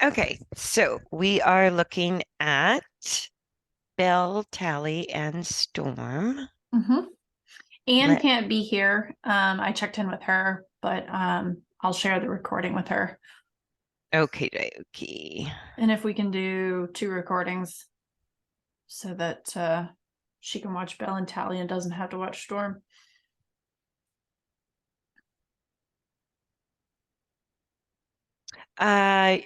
Okay, so we are looking at Belle, Talie, and Storm. hmm Anne Let can't be here. I checked in with her, but I'll share the recording with her. okay, okay. And if we can do two recordings so that she can watch Belle and Talie and doesn't have to watch Storm. Uh,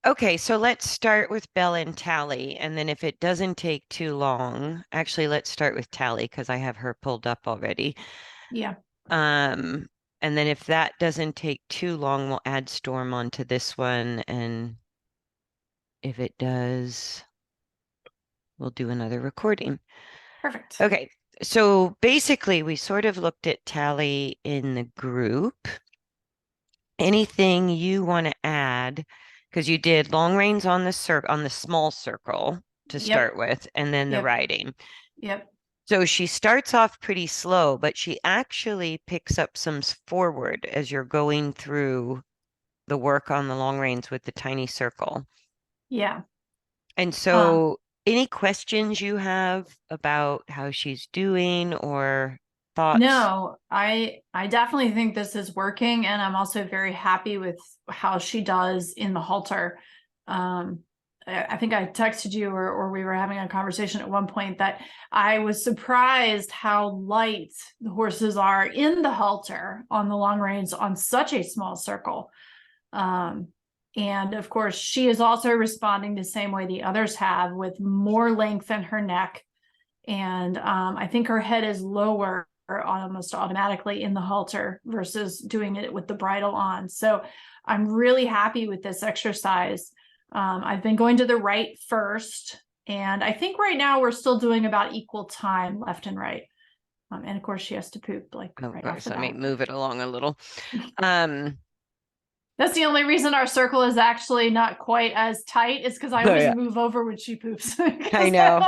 okay, so let's start with Belle and Talie, and then if it doesn't take too long, actually, let's start with Talie because I have her pulled up already. Yeah, Um, and then if that doesn't take too long, we'll add Storm onto this one, and if it does, we'll do another recording. perfect. Okay, so basically, we sort of looked at Tally in the group. Anything you want to add? Because you did long reins on the on the small circle to Yep, start with, and then the yep, riding. yep. So she starts off pretty slow, but she actually picks up some forward as you're going through the work on the long reins with the tiny circle. Yeah. And Um, so, any questions you have about how she's doing or thoughts? no, I definitely think this is working, and I'm also very happy with how she does in the halter. Um, I think I texted you or we were having a conversation at one point that I was surprised how light the horses are in the halter on the long reins on such a small circle. Um, and of course, she is also responding the same way the others have with more length in her neck. And I think her head is lower almost automatically in the halter versus doing it with the bridle on. So I'm really happy with this exercise. I've been going to the right first, and I think right now we're still doing about equal time left and right. And of course, she has to poop like Of right off course, the let me bat. move it along a little. Um, That's the only reason our circle is actually not quite as tight is because I oh always yeah, move over when she poops. I 'Cause know.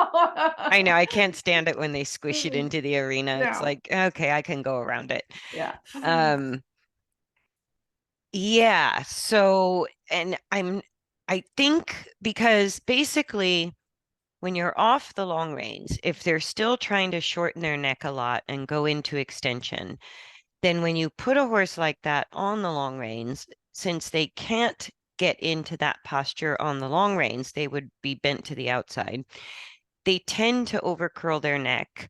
I know. I can't stand it when they squish it no, into the arena. It's like, okay, I can go around it. yeah. Um, yeah, so and I think because basically when you're off the long reins, if they're still trying to shorten their neck a lot and go into extension, then when you put a horse like that on the long reins, since they can't get into that posture on the long reins, they would be bent to the outside. They tend to overcurl their neck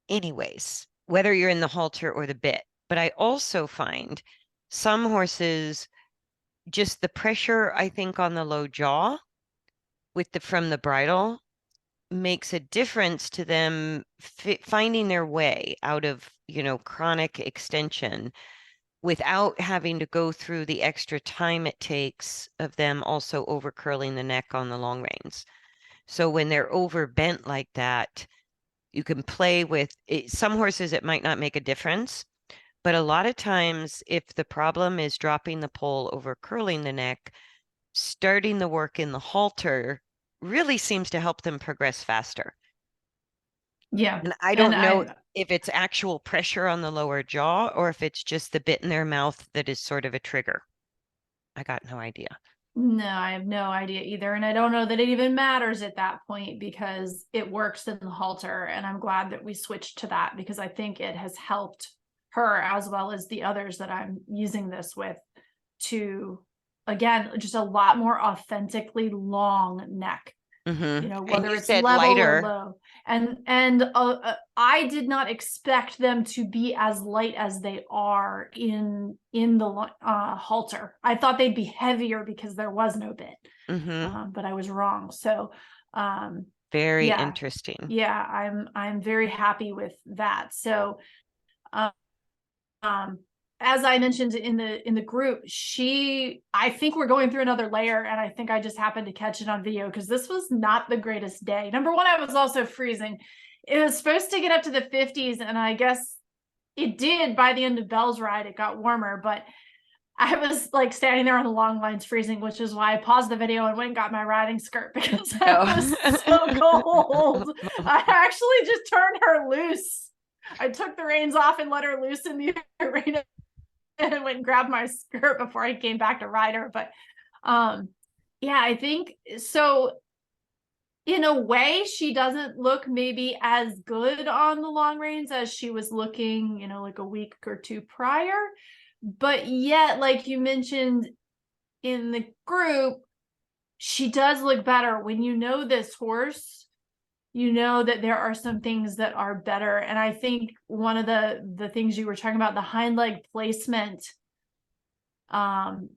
anyways, whether you're in the halter or the bit. But I also find some horses, just the pressure, I think, on the low jaw with the from the bridle makes a difference to them finding their way out of, chronic extension without having to go through the extra time it takes of them also overcurling the neck on the long reins. So when they're overbent like that, you can play with it. Some horses, it might not make a difference, but a lot of times, if the problem is dropping the pole over curling the neck, starting the work in the halter really seems to help them progress faster. Yeah. And I And don't know I if it's actual pressure on the lower jaw or if it's just the bit in their mouth that is sort of a trigger. I got no idea. no, I have no idea either. And I don't know that it even matters at that point because it works in the halter. And I'm glad that we switched to that because I think it has helped her as well as the others that I'm using this with to, again, just a lot more authentically long neck, Hmm. And whether you it's said level or lighter. low. And I did not expect them to be as light as they are in the halter. I thought they'd be heavier because there was no bit, Hmm. but I was wrong. So um Very yeah, interesting. yeah, I'm very happy with that. So um um as I mentioned in the group, I think we're going through another layer, and I think I just happened to catch it on video because this was not the greatest day. Number one, I was also freezing. It was supposed to get up to the 50s, and I guess it did by the end of Belle's ride. It got warmer, but I was like standing there on the long lines freezing, which is why I paused the video and went and got my riding skirt because I was so cold. I actually just turned her loose. I took the reins off and let her loose in the arena and went and grabbed my skirt before I came back to ride her. But um Yeah, I think so. In a way, she doesn't look maybe as good on the long reins as she was looking, like a week or two prior. But yet, like you mentioned in the group, she does look better. When you know this horse, you know that there are some things that are better. And I think one of the things you were talking about, the hind leg placement,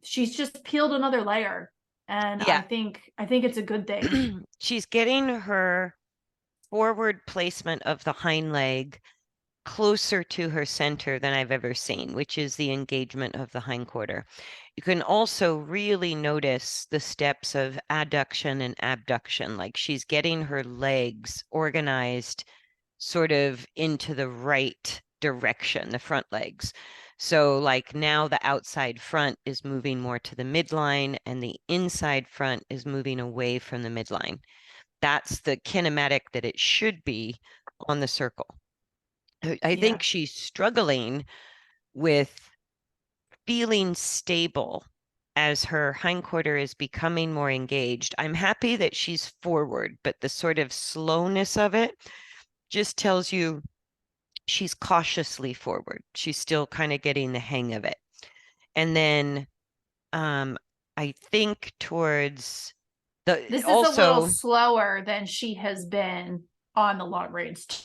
she's just peeled another layer. And Yeah. I think it's a good thing. She's getting her forward placement of the hind leg closer to her center than I've ever seen, which is the engagement of the hindquarter. You can also really notice the steps of adduction and abduction, like she's getting her legs organized sort of into the right direction, the front legs. So like now the outside front is moving more to the midline and the inside front is moving away from the midline. That's the kinematic that it should be on the circle. I Yeah. think she's struggling with feeling stable as her hindquarter is becoming more engaged. I'm happy that she's forward, but the sort of slowness of it just tells you she's cautiously forward. She's still kind of getting the hang of it. And then um, I think towards the This is a little also, slower than she has been on the long range too,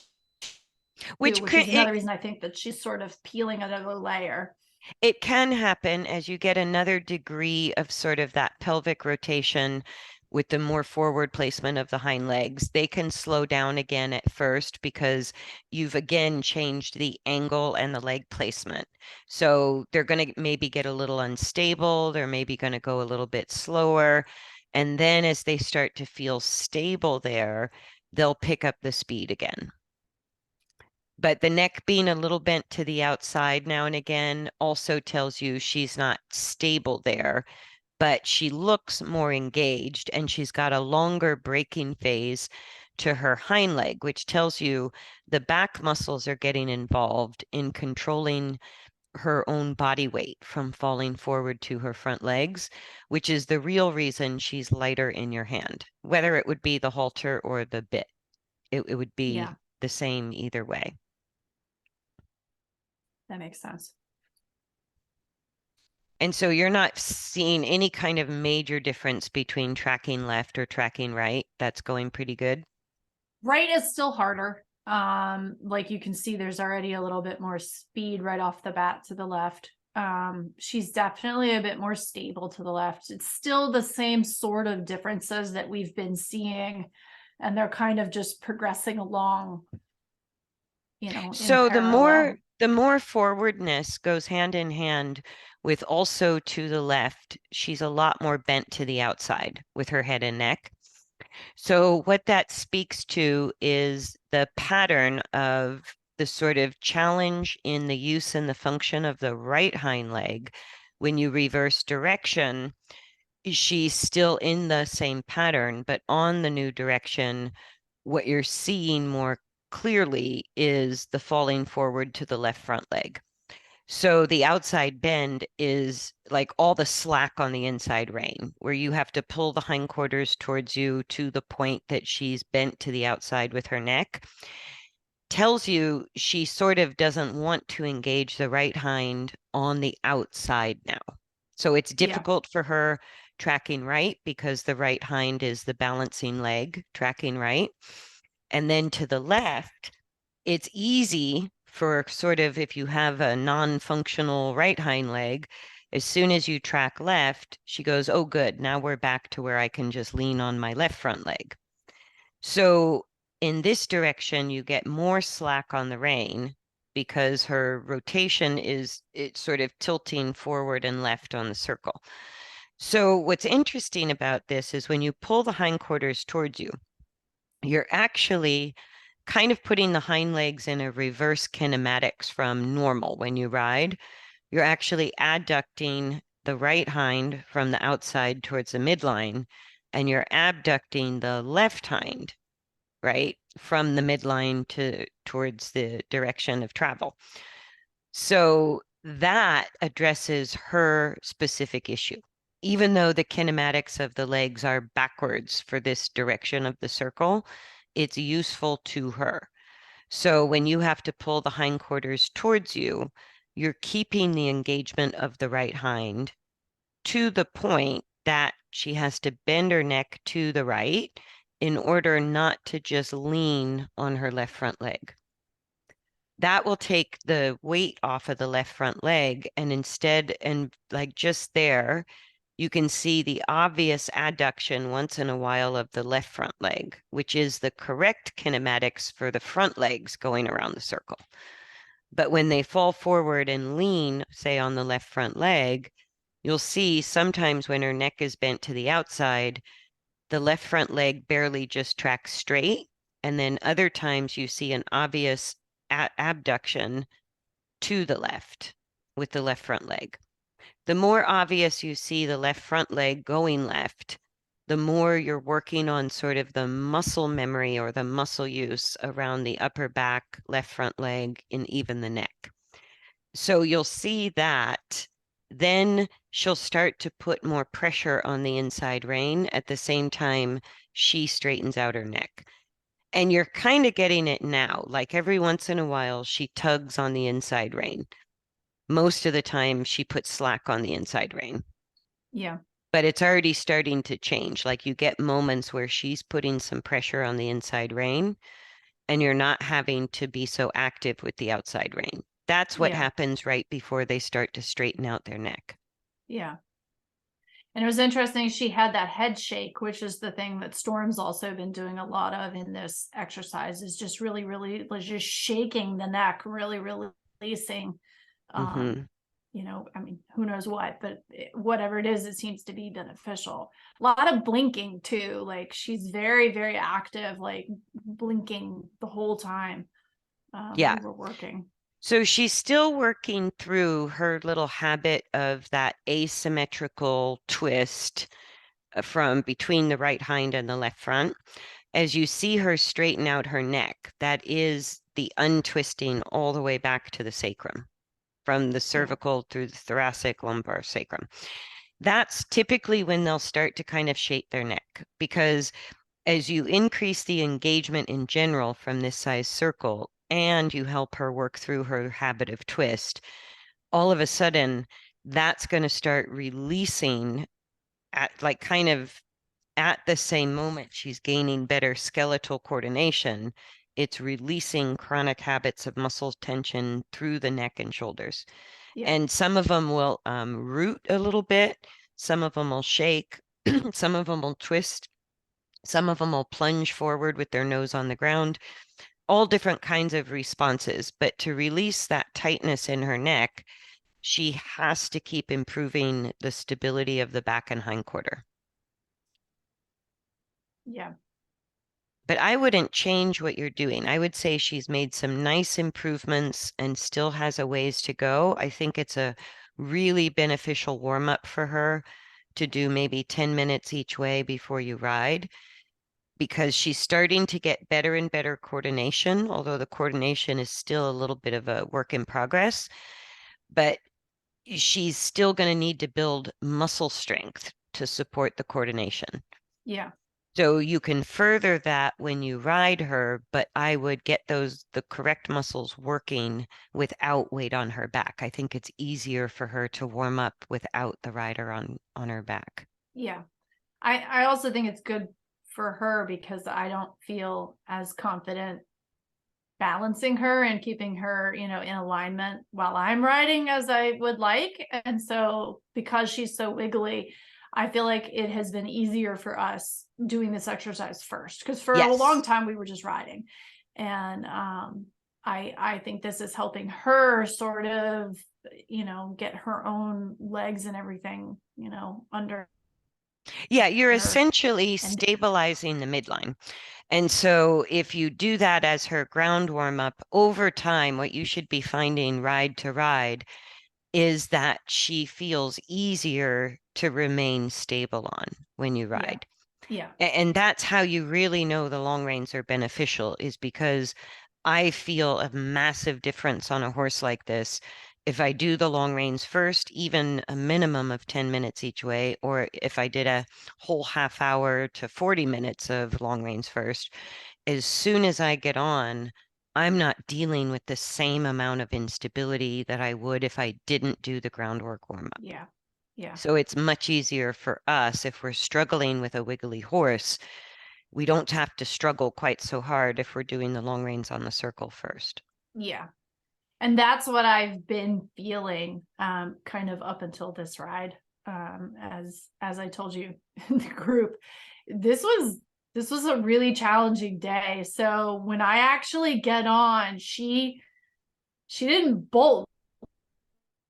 which which is another it reason I think that she's sort of peeling another layer. it can happen as you get another degree of sort of that pelvic rotation with the more forward placement of the hind legs. They can slow down again at first because you've again changed the angle and the leg placement. So they're going to maybe get a little unstable. They're maybe going to go a little bit slower. And then as they start to feel stable there, they'll pick up the speed again. But the neck being a little bent to the outside now and again also tells you she's not stable there, but she looks more engaged and she's got a longer braking phase to her hind leg, which tells you the back muscles are getting involved in controlling her own body weight from falling forward to her front legs, which is the real reason she's lighter in your hand. Whether it would be the halter or the bit, it would Yeah, be the same either way. that makes sense. And so you're not seeing any kind of major difference between tracking left or tracking right. That's going pretty good. Right is still harder. Like you can see there's already a little bit more speed right off the bat to the left. She's definitely a bit more stable to the left. It's still the same sort of differences that we've been seeing, and they're kind of just progressing along, in So parallel. the more forwardness goes hand in hand with also to the left. She's a lot more bent to the outside with her head and neck. So what that speaks to is the pattern of the sort of challenge in the use and the function of the right hind leg. When you reverse direction, she's still in the same pattern, but on the new direction, what you're seeing more clearly is the falling forward to the left front leg. So the outside bend is like all the slack on the inside rein, where you have to pull the hindquarters towards you to the point that she's bent to the outside with her neck. Tells you she sort of doesn't want to engage the right hind on the outside now. So it's Yeah, difficult for her tracking right because the right hind is the balancing leg tracking right. And then to the left, it's easy for sort of if you have a non-functional right hind leg, as soon as you track left, she goes, oh, good. Now we're back to where I can just lean on my left front leg. So in this direction, you get more slack on the rein because her rotation is it's sort of tilting forward and left on the circle. So what's interesting about this is when you pull the hindquarters towards you, you're actually kind of putting the hind legs in a reverse kinematics from normal when you ride. You're actually adducting the right hind from the outside towards the midline, and you're abducting the left hind, right, from the midline to towards the direction of travel. So that addresses her specific issue. even though the kinematics of the legs are backwards for this direction of the circle, it's useful to her. So when you have to pull the hindquarters towards you, you're keeping the engagement of the right hind to the point that she has to bend her neck to the right in order not to just lean on her left front leg. That will take the weight off of the left front leg, and instead, and like just there, you can see the obvious adduction once in a while of the left front leg, which is the correct kinematics for the front legs going around the circle. But when they fall forward and lean, say on the left front leg, you'll see sometimes when her neck is bent to the outside, the left front leg barely just tracks straight. And then other times you see an obvious abduction to the left with the left front leg. The more obvious you see the left front leg going left, the more you're working on sort of the muscle memory or the muscle use around the upper back, left front leg, and even the neck. So you'll see that. Then she'll start to put more pressure on the inside rein at the same time she straightens out her neck. And you're kind of getting it now. Like every once in a while, she tugs on the inside rein. Most of the time, she puts slack on the inside rein. Yeah. But it's already starting to change. Like you get moments where she's putting some pressure on the inside rein, and you're not having to be so active with the outside rein. That's what Yeah. happens right before they start to straighten out their neck. Yeah. And it was interesting, she had that head shake, which is the thing that Storm's also been doing a lot of in this exercise, is just really, really just shaking the neck, really, really releasing. Hmm. I mean, who knows what, but whatever it is, it seems to be beneficial. A lot of blinking too. Like she's very, very active, like blinking the whole time Yeah. we were working. So she's still working through her little habit of that asymmetrical twist from between the right hind and the left front. As you see her straighten out her neck, that is the untwisting all the way back to the sacrum, from the Yeah. cervical through the thoracic, lumbar, sacrum. That's typically when they'll start to kind of shape their neck because as you increase the engagement in general from this size circle and you help her work through her habit of twist, all of a sudden that's going to start releasing at like kind of at the same moment she's gaining better skeletal coordination. It's releasing chronic habits of muscle tension through the neck and shoulders. Yeah. And some of them will root a little bit, some of them will shake, some of them will twist, some of them will plunge forward with their nose on the ground, all different kinds of responses. But to release that tightness in her neck, she has to keep improving the stability of the back and hindquarter. Yeah. But I wouldn't change what you're doing. I would say she's made some nice improvements and still has a ways to go. I think it's a really beneficial warm up for her to do maybe 10 minutes each way before you ride because she's starting to get better and better coordination, although the coordination is still a little bit of a work in progress. But she's still going to need to build muscle strength to support the coordination. Yeah. So you can further that when you ride her, but I would get the correct muscles working without weight on her back. I think it's easier for her to warm up without the rider on her back. Yeah. I also think it's good for her because I don't feel as confident balancing her and keeping her, in alignment while I'm riding as I would like. And so because she's so wiggly, I feel like it has been easier for us doing this exercise first because for a long Yes. time we were just riding. And I think this is helping her sort of, get her own legs and everything, under Yeah, you're her. essentially And stabilizing the midline. And so if you do that as her ground warm up over time, what you should be finding ride to ride is that she feels easier to remain stable on when you yeah, ride. yeah, And that's how you really know the long reins are beneficial, is because I feel a massive difference on a horse like this if I do the long reins first, even a minimum of 10 minutes each way, or if I did a whole half hour to 40 minutes of long reins first, as soon as I get on, I'm not dealing with the same amount of instability that I would if I didn't do the groundwork warm up. Yeah. Yeah. So it's much easier for us if we're struggling with a wiggly horse. We don't have to struggle quite so hard if we're doing the long reins on the circle first. Yeah. And that's what I've been feeling kind of up until this ride. As I told you in the group, this was a really challenging day. So when I actually get on, she didn't bolt,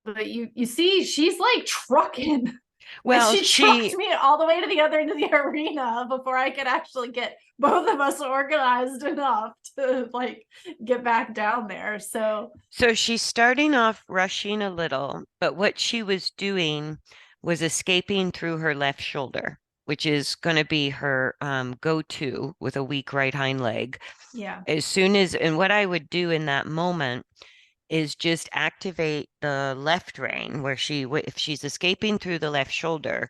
but you see she's like trucking. And Well, she trucked me all the way to the other end of the arena before I could actually get both of us organized enough to like get back down there. So she's starting off rushing a little, but what she was doing was escaping through her left shoulder, which is going to be her go-to with a weak right hind leg. yeah. As soon as, and what I would do in that moment is just activate the left rein where if she's escaping through the left shoulder,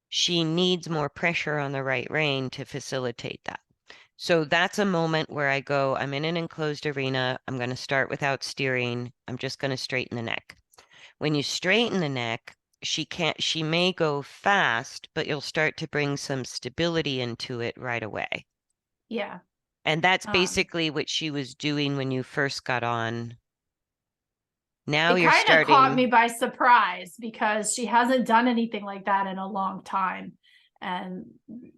she needs more pressure on the right rein to facilitate that. So that's a moment where I go, I'm in an enclosed arena. I'm going to start without steering. I'm just going to straighten the neck. When you straighten the neck, she may go fast, but you'll start to bring some stability into it right away. Yeah. And that's Um, basically what she was doing when you first got on. Now it you're kind of caught me starting. by surprise because she hasn't done anything like that in a long time. And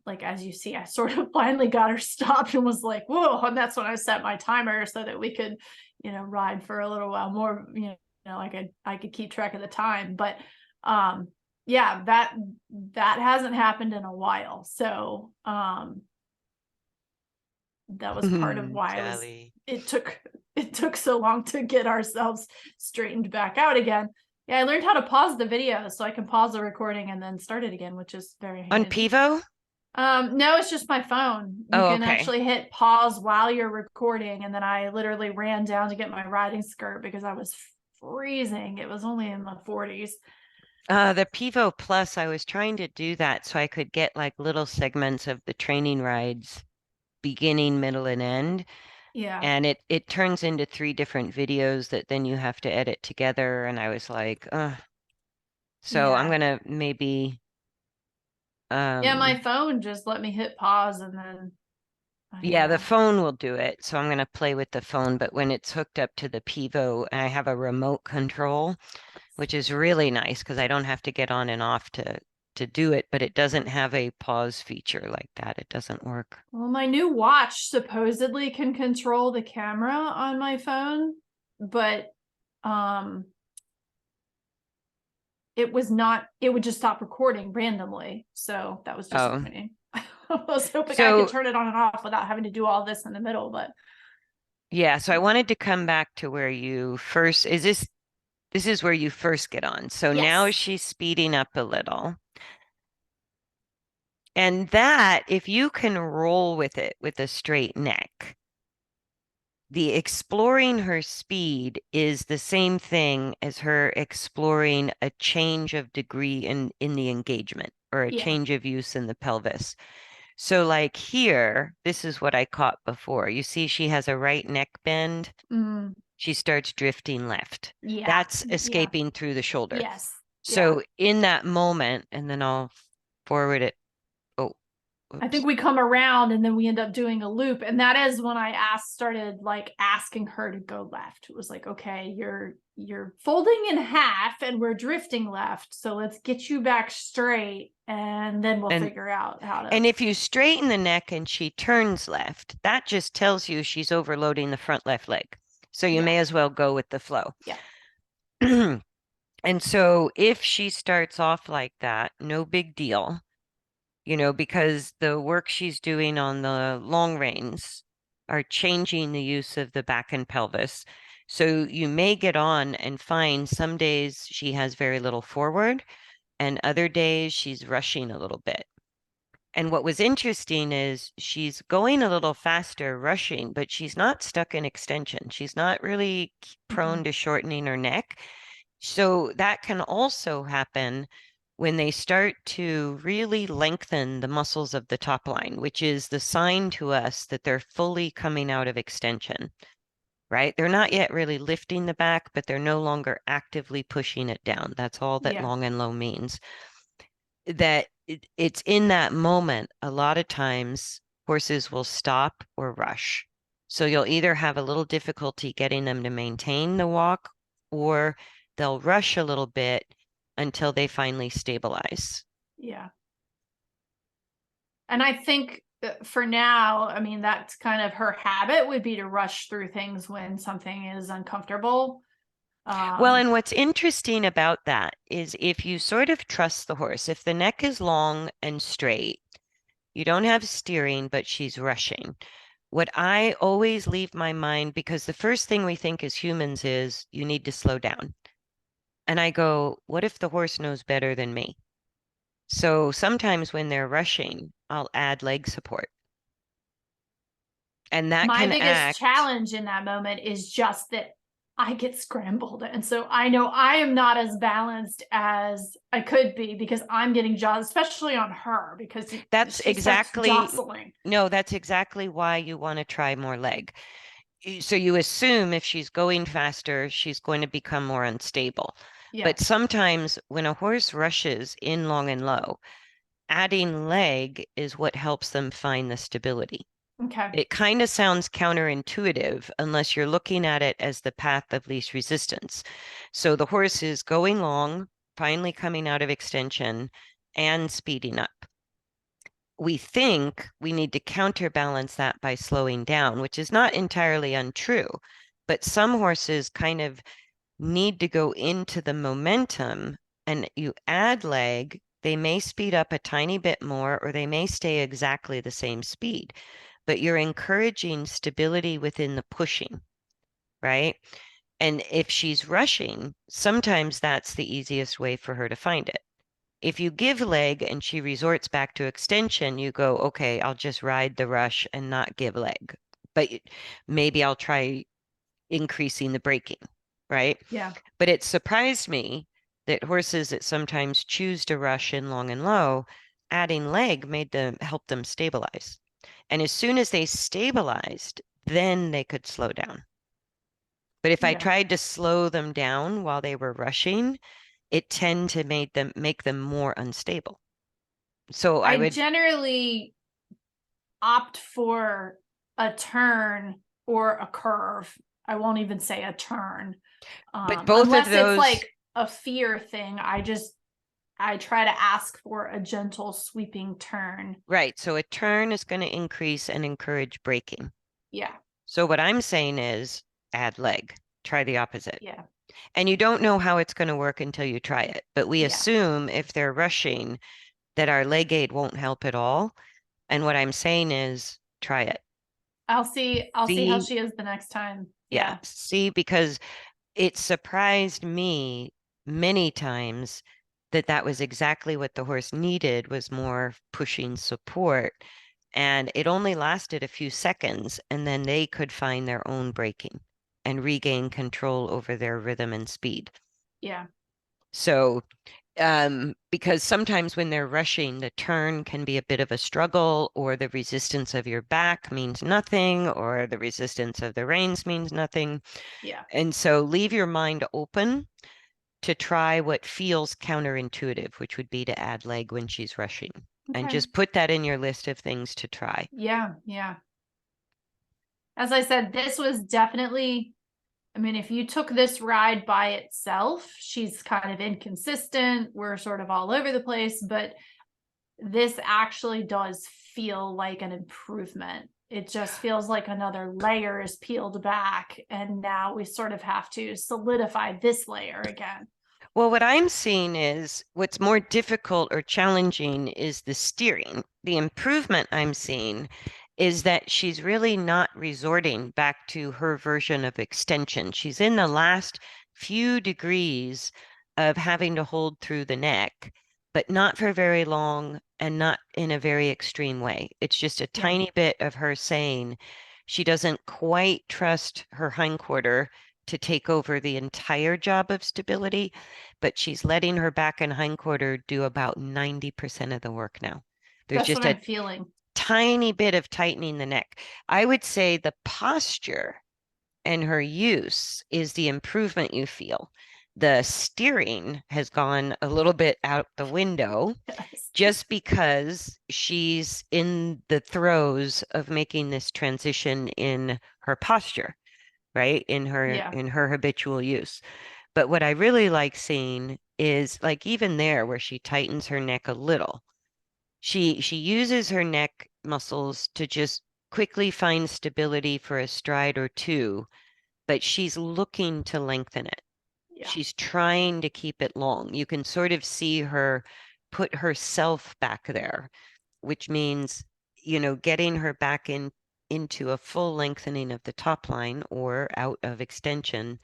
like, as you see, I sort of finally got her stopped and was like, whoa. And that's when I set my timer so that we could, ride for a little while more, I could keep track of the time. But yeah, that hasn't happened in a while. So that was part of why Talie. it took so long to get ourselves straightened back out again. Yeah, I learned how to pause the video so I can pause the recording and then start it again, which is very On handy. Pivo? No, it's just my phone. You Oh, can okay. actually hit pause while you're recording, and then I literally ran down to get my riding skirt because I was freezing. It was only in the 40s. The Pivo Plus, I was trying to do that so I could get like little segments of the training rides, beginning, middle, and end. Yeah. And it turns into three different videos that then you have to edit together. And I was like, so I'm Yeah. gonna maybe Yeah, my um phone just let me hit pause and then yeah, the phone will do it. So I'm gonna play with the phone, but when it's hooked up to the Pivo and I have a remote control, which is really nice because I don't have to get on and off to do it, but it doesn't have a pause feature like that. It doesn't work. Well, my new watch supposedly can control the camera on my phone, but um it would just stop recording randomly. So that was Oh, disappointing. I was hoping I could so turn it on and off without having to do all this in the middle, but yeah, so I wanted to come back to where you first, this is where you first get on. So now yes. she's speeding up a little. And that, if you can roll with it with a straight neck, the exploring her speed is the same thing as her exploring a change of degree in the engagement or a Yeah. change of use in the pelvis. So like here, this is what I caught before. You see she has a right neck bend. Mm, She starts drifting left. yeah. That's Yeah. escaping through the shoulder. Yes. Yeah. So in that moment, and then I'll forward it. Oh, I think oops. we come around and then we end up doing a loop. And that is when I started like asking her to go left. It was like, okay, you're folding in half and we're drifting left. So let's get you back straight and then we'll And figure out how to. and if you straighten the neck and she turns left, that just tells you she's overloading the front left leg. So you Yeah. may as well go with the flow. Yeah. And so if she starts off like that, no big deal, because the work she's doing on the long reins are changing the use of the back and pelvis. So you may get on and find some days she has very little forward, and other days she's rushing a little bit. And what was interesting is she's going a little faster rushing, but she's not stuck in extension. She's not really prone Mhm. to shortening her neck. So that can also happen when they start to really lengthen the muscles of the top line, which is the sign to us that they're fully coming out of extension, right? They're not yet really lifting the back, but they're no longer actively pushing it down. That's all that Yeah. long and low means. That it's in that moment, a lot of times horses will stop or rush. So you'll either have a little difficulty getting them to maintain the walk, or they'll rush a little bit until they finally stabilize. Yeah. And I think for now, I mean, that's kind of her habit would be to rush through things when something is uncomfortable. Well, Um, and what's interesting about that is if you sort of trust the horse, if the neck is long and straight, you don't have steering, but she's rushing. What I always leave my mind, because the first thing we think as humans is you need to slow down. And I go, what if the horse knows better than me? So sometimes when they're rushing, I'll add leg support. And that my can biggest act. challenge in that moment is just that I get scrambled. And so I know I am not as balanced as I could be because I'm getting jostled, especially on her because That's she starts exactly, jostling. no, that's exactly why you want to try more leg. So you assume if she's going faster, she's going to become more unstable. Yeah. But sometimes when a horse rushes in long and low, adding leg is what helps them find the stability. Okay. It kind of sounds counterintuitive unless you're looking at it as the path of least resistance. So the horse is going long, finally coming out of extension and speeding up. We think we need to counterbalance that by slowing down, which is not entirely untrue. But some horses kind of need to go into the momentum, and you add leg, they may speed up a tiny bit more or they may stay exactly the same speed, but you're encouraging stability within the pushing, right? And if she's rushing, sometimes that's the easiest way for her to find it. If you give leg and she resorts back to extension, you go, okay, I'll just ride the rush and not give leg. But maybe I'll try increasing the braking, right? Yeah. But it surprised me that horses that sometimes choose to rush in long and low, adding leg made them help them stabilize. And as soon as they stabilized, then they could slow down. But if I Yeah. tried to slow them down while they were rushing, it tend to make them more unstable. So I I would, generally opt for a turn or a curve. I won't even say a turn. but both of Unless it's those, like a fear thing, I try to ask for a gentle sweeping turn. right. So a turn is going to increase and encourage braking. Yeah. So what I'm saying is add leg, try the opposite. Yeah. And you don't know how it's going to work until you try it. But we Yeah. assume if they're rushing that our leg aid won't help at all. And what I'm saying is try it. I'll see how See, she is the next time. yeah, Yeah. see, because it surprised me many times that that was exactly what the horse needed was more pushing support. And it only lasted a few seconds, and then they could find their own braking and regain control over their rhythm and speed. Yeah. So because sometimes when they're rushing, the turn can be a bit of a struggle, or the resistance of your back means nothing, or the resistance of the reins means nothing. Yeah. And so leave your mind open to try what feels counterintuitive, which would be to add leg when she's rushing. And Okay. just put that in your list of things to try. Yeah. Yeah. As I said, this was definitely, I mean, if you took this ride by itself, she's kind of inconsistent. We're sort of all over the place, but this actually does feel like an improvement. It just feels like another layer is peeled back, and now we sort of have to solidify this layer again. Well, what I'm seeing is what's more difficult or challenging is the steering. The improvement I'm seeing is that she's really not resorting back to her version of extension. She's in the last few degrees of having to hold through the neck, but not for very long and not in a very extreme way. It's just a Yeah. tiny bit of her saying she doesn't quite trust her hindquarter to take over the entire job of stability, but she's letting her back and hindquarter do about 90% of the work now. There's That's just what a I'm feeling. tiny bit of tightening the neck. I would say the posture and her use is the improvement you feel. The steering has gone a little bit out the window Yes. just because she's in the throes of making this transition in her posture, right? Yeah. In her habitual use. But what I really like seeing is like even there where she tightens her neck a little, she uses her neck muscles to just quickly find stability for a stride or two, but she's looking to lengthen it. Yeah. She's trying to keep it long. You can sort of see her put herself back there, which means, getting her back into a full lengthening of the top line or out of extension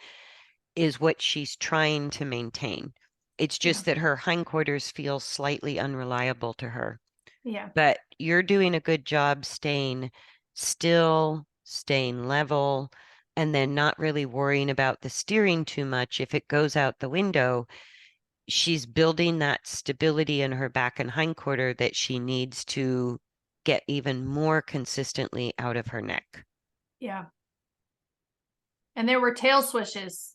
is what she's trying to maintain. It's Yeah. just that her hindquarters feel slightly unreliable to her. Yeah. But you're doing a good job staying still, staying level, and then not really worrying about the steering too much. If it goes out the window, she's building that stability in her back and hindquarter that she needs to get even more consistently out of her neck. Yeah. And there were tail swishes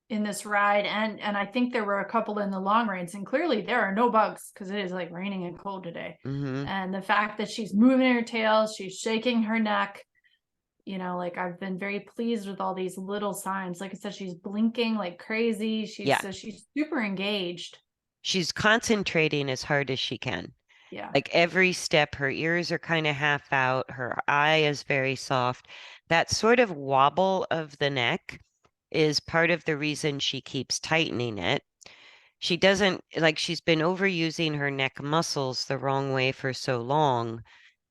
in this ride, and I think there were a couple in the long range, and clearly there are no bugs because it is like raining and cold today. Hmm. And the fact that she's moving her tail, she's shaking her neck, like I've been very pleased with all these little signs. Like I said, she's blinking like crazy. Yeah, She's super engaged. she's concentrating as hard as she can. Yeah. Like every step, her ears are kind of half out, her eye is very soft. That sort of wobble of the neck is part of the reason she keeps tightening it. She doesn't like she's been overusing her neck muscles the wrong way for so long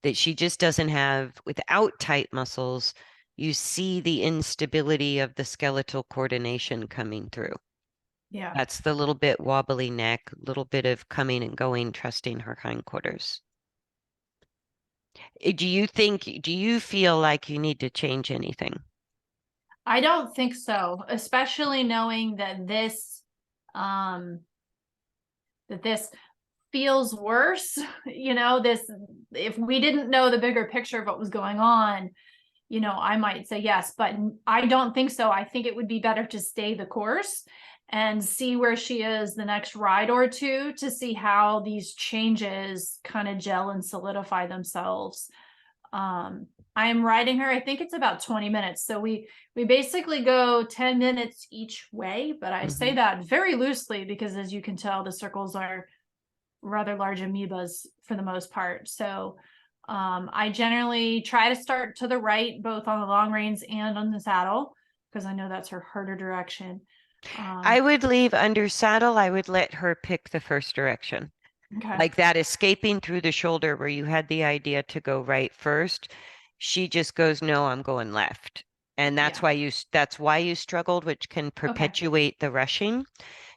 that she just doesn't have, without tight muscles, you see the instability of the skeletal coordination coming through. Yeah. That's the little bit wobbly neck, little bit of coming and going, trusting her hindquarters. Do you feel like you need to change anything? I don't think so, especially knowing um that this feels worse. This, if we didn't know the bigger picture of what was going on, I might say yes, but I don't think so. I think it would be better to stay the course and see where she is the next ride or two to see how these changes kind of gel and solidify themselves. I am riding her. I think it's about 20 minutes. So we basically go 10 minutes each way, but I say Hmm. that very loosely because as you can tell, the circles are rather large amoebas for the most part. So I generally try to start to the right, both on the long reins and on the saddle, because I know that's her harder direction. I Um, would leave under saddle. I would let her pick the first direction. okay. Like that escaping through the shoulder where you had the idea to go right first. She just goes, no, I'm going left. And Yeah. that's why you struggled, which can Okay. perpetuate the rushing.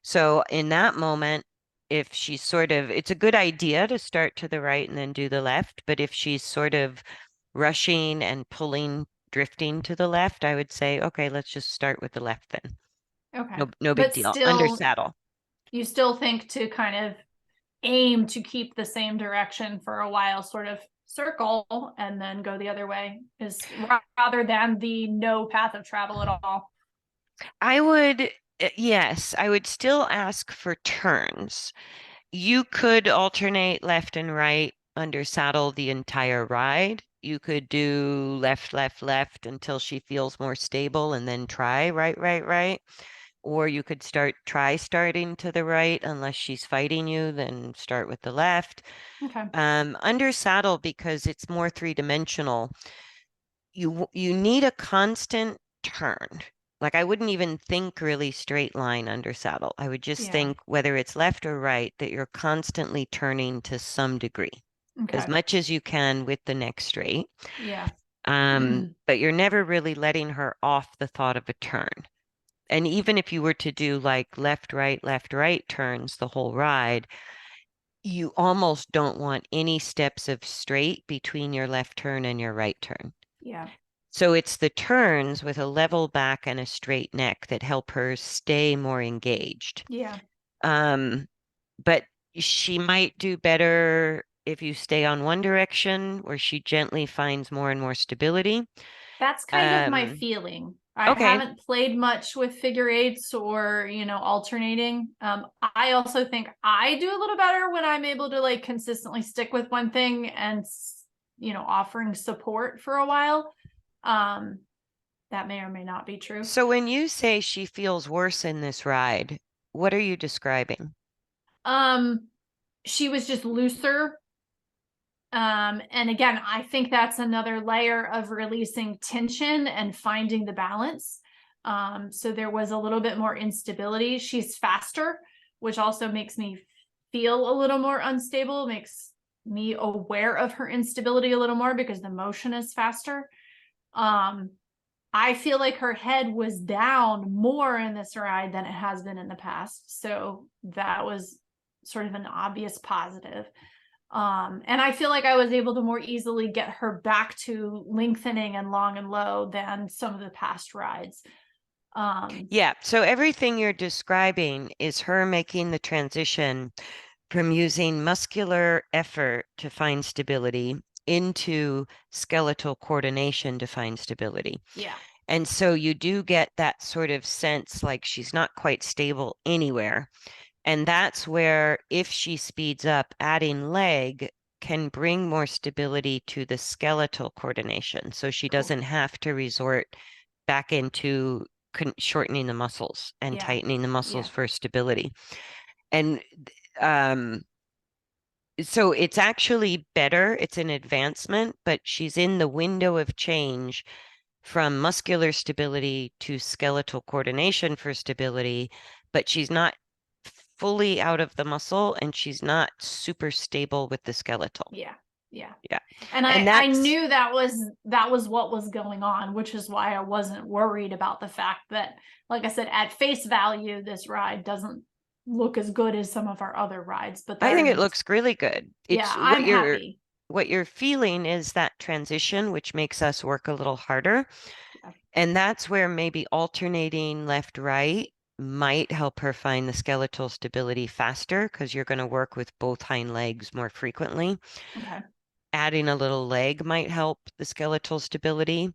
So in that moment, if she's sort of, it's a good idea to start to the right and then do the left. But if she's sort of rushing and pulling, drifting to the left, I would say, okay, let's just start with the left then. Okay. No big But deal. Under still, saddle. you still think to kind of aim to keep the same direction for a while, sort of circle and then go the other way, is rather than the no path of travel at all. I would, yes, I would still ask for turns. You could alternate left and right under saddle the entire ride. You could do left, left, left until she feels more stable and then try right, right, right. Or you could try starting to the right unless she's fighting you, then start with the left. Okay. Under saddle, because it's more three-dimensional, you need a constant turn. Like I wouldn't even think really straight line under saddle. I would just Yeah. think whether it's left or right that you're constantly turning to some degree, as Okay. much as you can with the neck straight. Yeah. But you're never really letting her off the thought of a turn. And even if you were to do like left, right turns the whole ride, you almost don't want any steps of straight between your left turn and your right turn. Yeah. So it's the turns with a level back and a straight neck that help her stay more engaged. Yeah. Um, but she might do better if you stay on one direction where she gently finds more and more stability. That's kind of my Um, feeling. I okay. haven't played much with figure eights or, alternating. I also think I do a little better when I'm able to like consistently stick with one thing and, offering support for a while. Um, that may or may not be true. So when you say she feels worse in this ride, what are you describing? Um, she was just looser. And again, I think that's another layer of releasing tension and finding the balance. So there was a little bit more instability. She's faster, which also makes me feel a little more unstable, makes me aware of her instability a little more because the motion is faster. Um, I feel like her head was down more in this ride than it has been in the past. So that was sort of an obvious positive. And I feel like I was able to more easily get her back to lengthening and long and low than some of the past rides. Yeah, so everything you're describing is her making the transition from using muscular effort to find stability into skeletal coordination to find stability. Yeah. And so you do get that sort of sense like she's not quite stable anywhere. And that's where, if she speeds up, adding leg can bring more stability to the skeletal coordination. So she Cool. doesn't have to resort back into shortening the muscles and Yeah. tightening the muscles Yeah. for stability. And um, so it's actually better. It's an advancement, but she's in the window of change from muscular stability to skeletal coordination for stability, but she's not fully out of the muscle and she's not super stable with the skeletal. Yeah. Yeah. Yeah. And And I that's, knew that was what was going on, which is why I wasn't worried about the fact that, like I said, at face value, this ride doesn't look as good as some of our other rides, but I think it there's looks really good. yeah, It's I'm happy. what you're feeling is that transition, which makes us work a little harder. Yeah. And that's where maybe alternating left, right might help her find the skeletal stability faster because you're going to work with both hind legs more frequently. Okay. Adding a little leg might help the skeletal stability.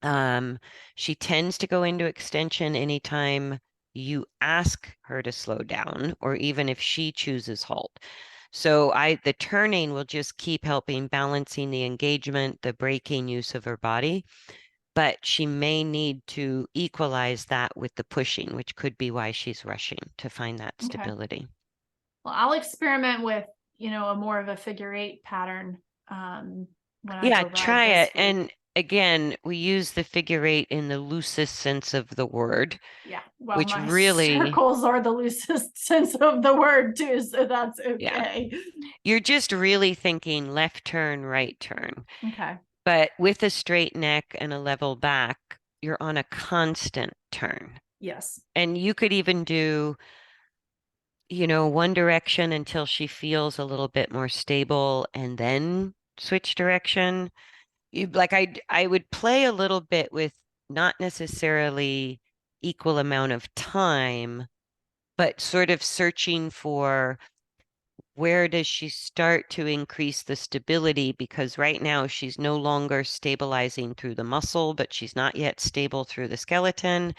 Um, she tends to go into extension anytime you ask her to slow down, or even if she chooses halt. So the turning will just keep helping balancing the engagement, the braking use of her body, but she may need to equalize that with the pushing, which could be why she's rushing to find that Okay. stability. Well, I'll experiment with, a more of a figure eight pattern when I Yeah, go ride try this it. week. And again, we use the figure eight in the loosest sense of the word, Yeah. Well, which my really, circles are the loosest sense of the word too, so that's yeah, okay. you're just really thinking left turn, right turn. Okay. But with a straight neck and a level back, you're on a constant turn. Yes. And you could even do, one direction until she feels a little bit more stable and then switch direction. I would play a little bit with not necessarily equal amount of time, but sort of searching for where does she start to increase the stability? Because right now she's no longer stabilizing through the muscle, but she's not yet stable through the skeleton.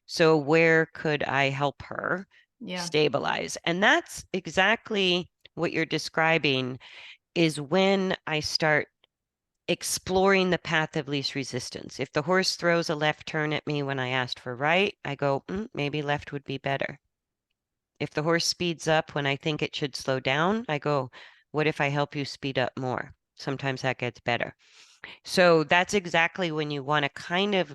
So where could I help her Yeah. stabilize? And that's exactly what you're describing is when I start exploring the path of least resistance. If the horse throws a left turn at me when I asked for right, I go, maybe left would be better. If the horse speeds up when I think it should slow down, I go, what if I help you speed up more? Sometimes that gets better. So that's exactly when you want to kind of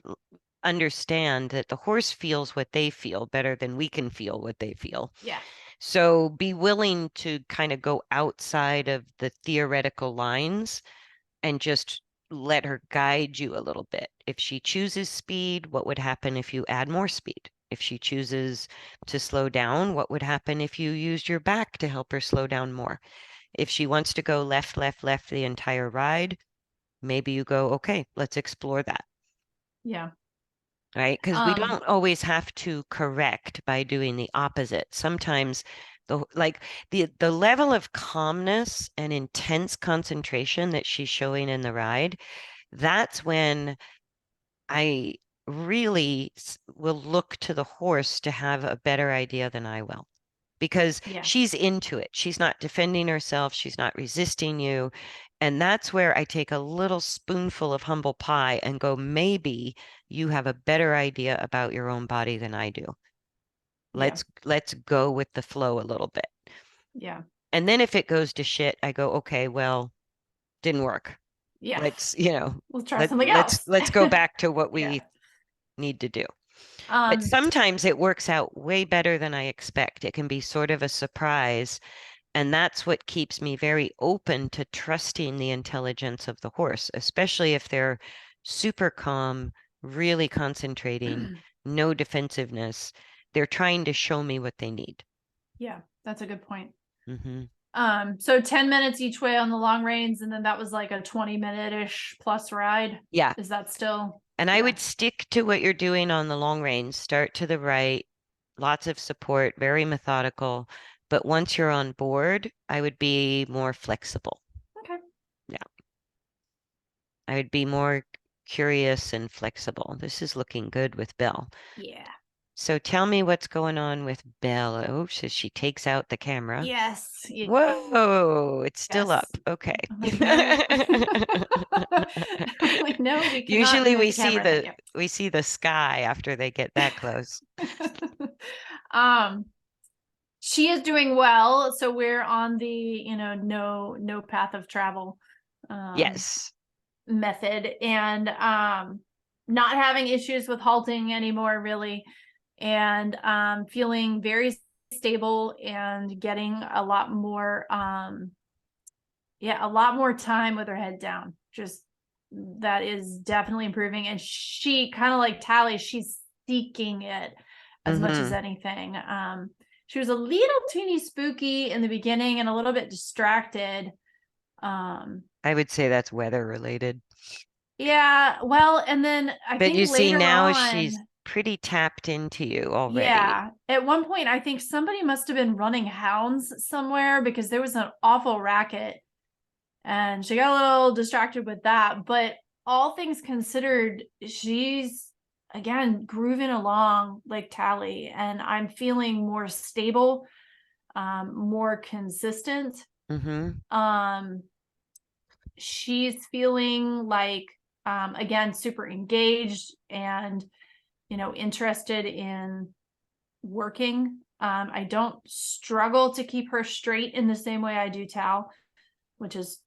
understand that the horse feels what they feel better than we can feel what they feel. Yeah. So be willing to kind of go outside of the theoretical lines and just let her guide you a little bit. If she chooses speed, what would happen if you add more speed? If she chooses to slow down, what would happen if you used your back to help her slow down more? If she wants to go left, left, left the entire ride, maybe you go, okay, let's explore that. Yeah. right? Because we Um, don't always have to correct by doing the opposite. Sometimes the level of calmness and intense concentration that she's showing in the ride, that's when I really will look to the horse to have a better idea than I will. Because yeah. she's into it. She's not defending herself. She's not resisting you. And that's where I take a little spoonful of humble pie and go, maybe you have a better idea about your own body than I do. Yeah. Let's go with the flow a little bit. Yeah. And then if it goes to shit, I go, okay, well, didn't work. Yeah. Let's, We'll try let something let's else. let's go back to what Yeah. we need to do. But Um, sometimes it works out way better than I expect. It can be sort of a surprise. And that's what keeps me very open to trusting the intelligence of the horse, especially if they're super calm, really concentrating, no defensiveness. They're trying to show me what they need. yeah, that's a good point. Hmm. So 10 minutes each way on the long reins, and then that was like a 20-minute-ish plus ride. Yeah. Is that still? And I Yeah. would stick to what you're doing on the long range. Start to the right, lots of support, very methodical. But once you're on board, I would be more flexible. Okay. Yeah. I would be more curious and flexible. This is looking good with Belle. Yeah. So tell me what's going on with Belle. Oh, so she takes out the camera. Yes. Whoa, it's still Yes. up. Okay. I'm like, no. I'm like, no, we cannot Usually remove the camera. Thank you. we see the sky after they get that close. um, she is doing well. So we're on the, no path of travel Yes. method, and not having issues with halting anymore, really, and feeling very stable and getting a lot more a lot more time with her head down. Just that is definitely improving. And she kind of like Talie, she's seeking it as much as Hmm. anything. She was a little teeny spooky in the beginning and a little bit distracted. Um, I would say that's weather related. yeah, well, and then I But think you see later now on, she's pretty tapped into you already. yeah, at one point, I think somebody must have been running hounds somewhere because there was an awful racket and she got a little distracted with that. But all things considered, she's again grooving along like Talie, and I'm feeling more stable, more consistent. Hmm. Um, she's feeling like, again, super engaged and interested in working. I don't struggle to keep her straight in the same way I do Tal, which is,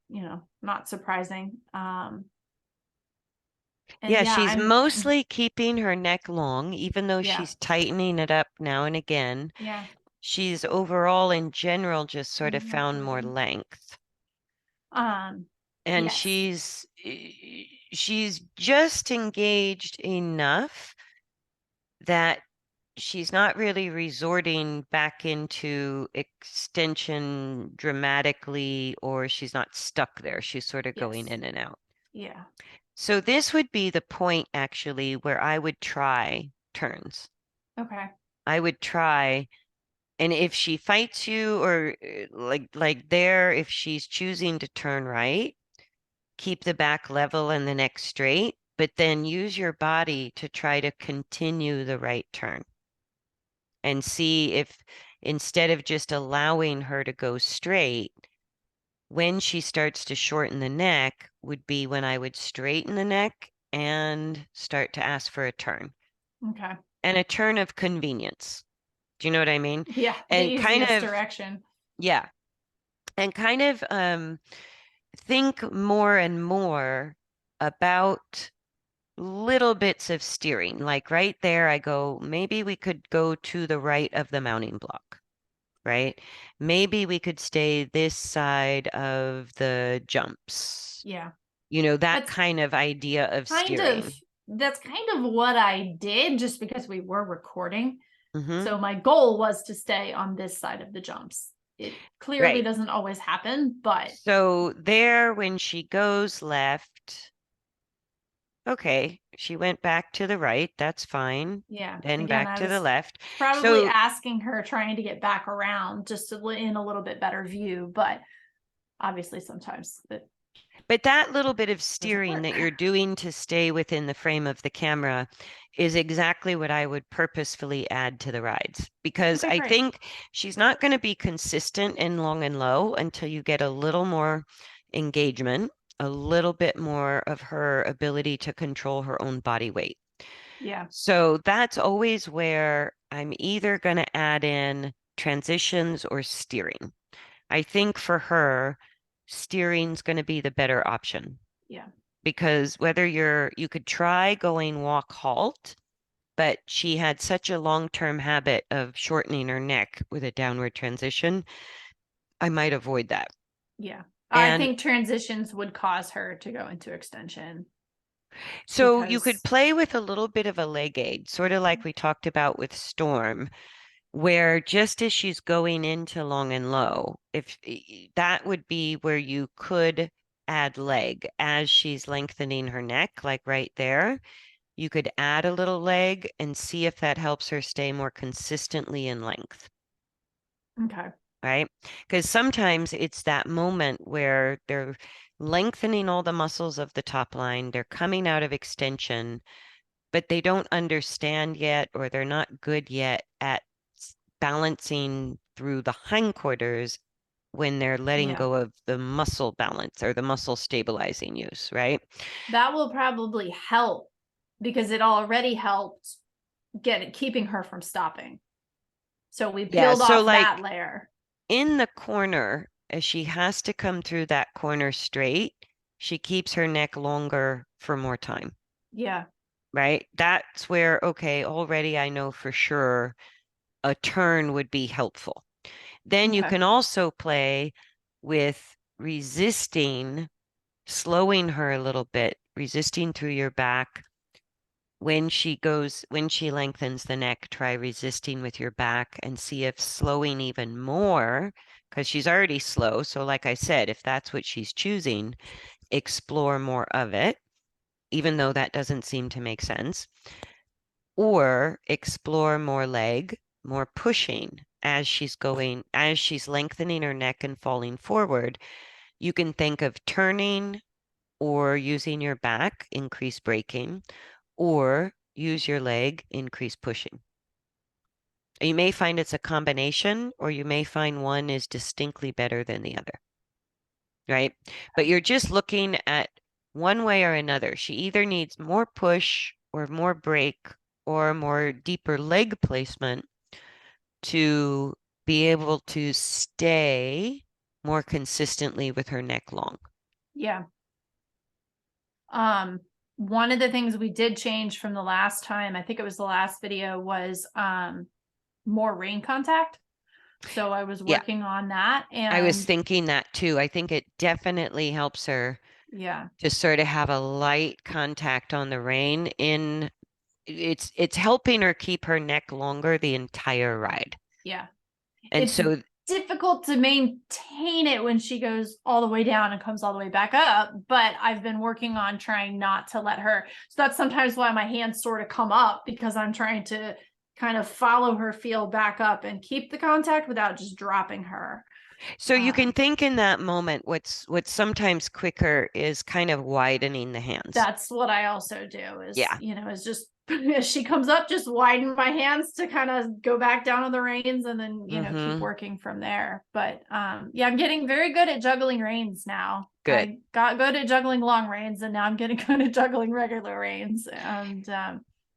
not surprising. And Yeah, yeah, she's mostly keeping her neck long, even though yeah, she's tightening it up now and again. yeah. She's overall, in general, just sort of found more Mhm. length. Um, And yes, she's just engaged enough that she's not really resorting back into extension dramatically, or she's not stuck there. She's sort of going yes, in and out. yeah, So this would be the point actually where I would try turns. okay, I would try, and if she fights you or like there, if she's choosing to turn right, keep the back level and the neck straight, but then use your body to try to continue the right turn and see if instead of just allowing her to go straight, when she starts to shorten the neck would be when I would straighten the neck and start to ask for a turn okay, and a turn of convenience. Do you know what I mean? yeah. The And kind easiest of, direction. yeah, and kind of think more and more about little bits of steering. Like right there, I go, maybe we could go to the right of the mounting block, right? Maybe we could stay this side of the jumps. Yeah, That that's kind of idea of kind of steering. that's kind of what I did, just because we were recording. Hmm. So my goal was to stay on this side of the jumps. It clearly Right. doesn't always happen, but So there, when she goes left, Okay, she went back to the right. That's fine. Yeah. Then Again, back I to the was left. probably So, asking her, trying to get back around just to in a little bit better view, but obviously sometimes that but that little bit of doesn't steering that work. you're doing to stay within the frame of the camera is exactly what I would purposefully add to the rides because Okay, I great. think she's not going to be consistent in long and low until you get a little more engagement, a little bit more of her ability to control her own body weight. Yeah. So that's always where I'm either going to add in transitions or steering. I think for her, steering's going to be the better option Yeah. because whether you could try going walk halt, but she had such a long-term habit of shortening her neck with a downward transition, I might avoid that. Yeah. I And think transitions would cause her to go into extension so you could because, play with a little bit of a leg aid, sort of like we talked about with Storm, where just as she's going into long and low, if that would be where you could add leg as she's lengthening her neck, like right there, you could add a little leg and see if that helps her stay more consistently in length, okay. right? Because sometimes it's that moment where they're lengthening all the muscles of the top line, they're coming out of extension, but they don't understand yet, or they're not good yet at balancing through the hindquarters when they're letting Yeah. go of the muscle balance or the muscle stabilizing use, right? That will probably help because it already helped keeping her from stopping. So we Yeah, peeled so off like that layer. in the corner, as she has to come through that corner straight, she keeps her neck longer for more time, Yeah. right? That's where, okay, already I know for sure a turn would be helpful. Then you Okay. can also play with resisting, slowing her a little bit, resisting through your back. When she lengthens the neck, try resisting with your back and see if slowing even more, because she's already slow. So, like I said, if that's what she's choosing, explore more of it, even though that doesn't seem to make sense, or explore more leg, more pushing as she's lengthening her neck and falling forward. You can think of turning or using your back, increase braking, or use your leg, increase pushing. You may find it's a combination, or you may find one is distinctly better than the other, right? But you're just looking at one way or another. She either needs more push or more brake or more deeper leg placement to be able to stay more consistently with her neck long. Yeah. Um, one of the things we did change from the last time, I think it was the last video, was more rain contact. So I was Yeah, working on that, I was and thinking that too. I think it definitely helps her yeah, to sort of have a light contact on the rein in it's helping her keep her neck longer the entire ride. yeah. And It's so difficult to maintain it when she goes all the way down and comes all the way back up, but I've been working on trying not to let her. So that's sometimes why my hands sort of come up, because I'm trying to kind of follow her feel back up and keep the contact without just dropping her. so you can Um, think in that moment what's sometimes quicker is kind of widening the hands. that's what I also do is, Yeah. is just as she comes up, just widen my hands to kind of go back down on the reins and then, keep Mm-hmm. working from there. But yeah, I'm getting very good at juggling reins now. Good. I got good at juggling long reins and now I'm getting good at juggling regular reins. And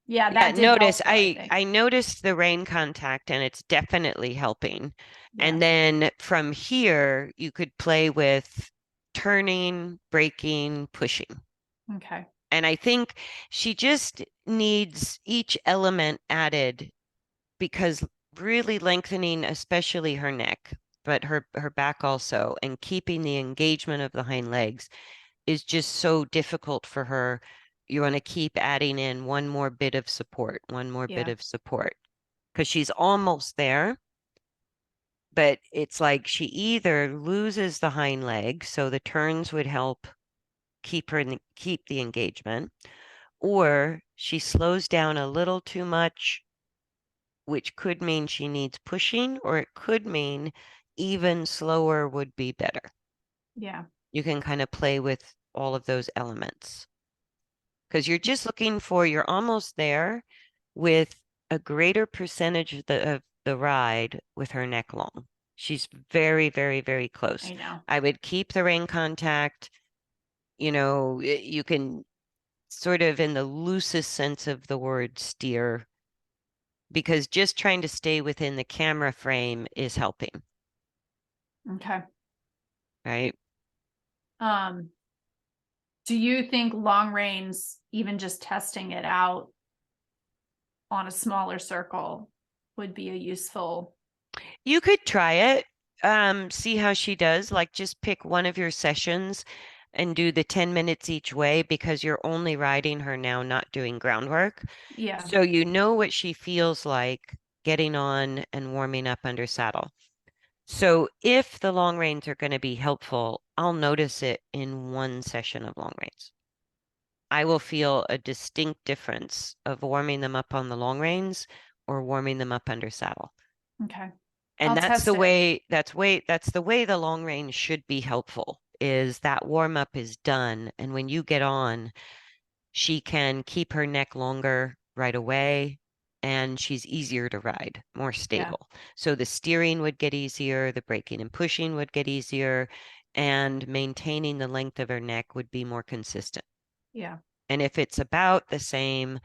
yeah, Yeah, that did notice help though, I think. I noticed the rain contact and it's definitely helping. Yeah. And then from here you could play with turning, braking, pushing. Okay. And I think she just needs each element added because really lengthening, especially her neck, but her back also, and keeping the engagement of the hind legs is just so difficult for her. You want to keep adding in one more bit of support, one more bit Yeah. of support, because she's almost there. But it's like she either loses the hind leg, so the turns would help keep the engagement, or she slows down a little too much, which could mean she needs pushing, or it could mean even slower would be better. Yeah. You can kind of play with all of those elements because you're almost there with a greater percentage of the ride with her neck long. She's very, very, very close. I know. I would keep the rein contact. You can sort of, in the loosest sense of the word, steer, because just trying to stay within the camera frame is helping, Okay. right? Um, do you think long range, even just testing it out on a smaller circle, would be a useful? You could try it, see how she does. Like just pick one of your sessions and do the 10 minutes each way because you're only riding her now, not doing groundwork. Yeah. So you know what she feels like getting on and warming up under saddle. So if the long reins are going to be helpful, I'll notice it in one session of long reins. I will feel a distinct difference of warming them up on the long reins or warming them up under saddle. Okay. And I'll test it. that's the way the long range should be helpful is that warm up is done. And when you get on, she can keep her neck longer right away and she's easier to ride, more Yeah. stable. So the steering would get easier, the braking and pushing would get easier, and maintaining the length of her neck would be more consistent. Yeah. And if it's about the same,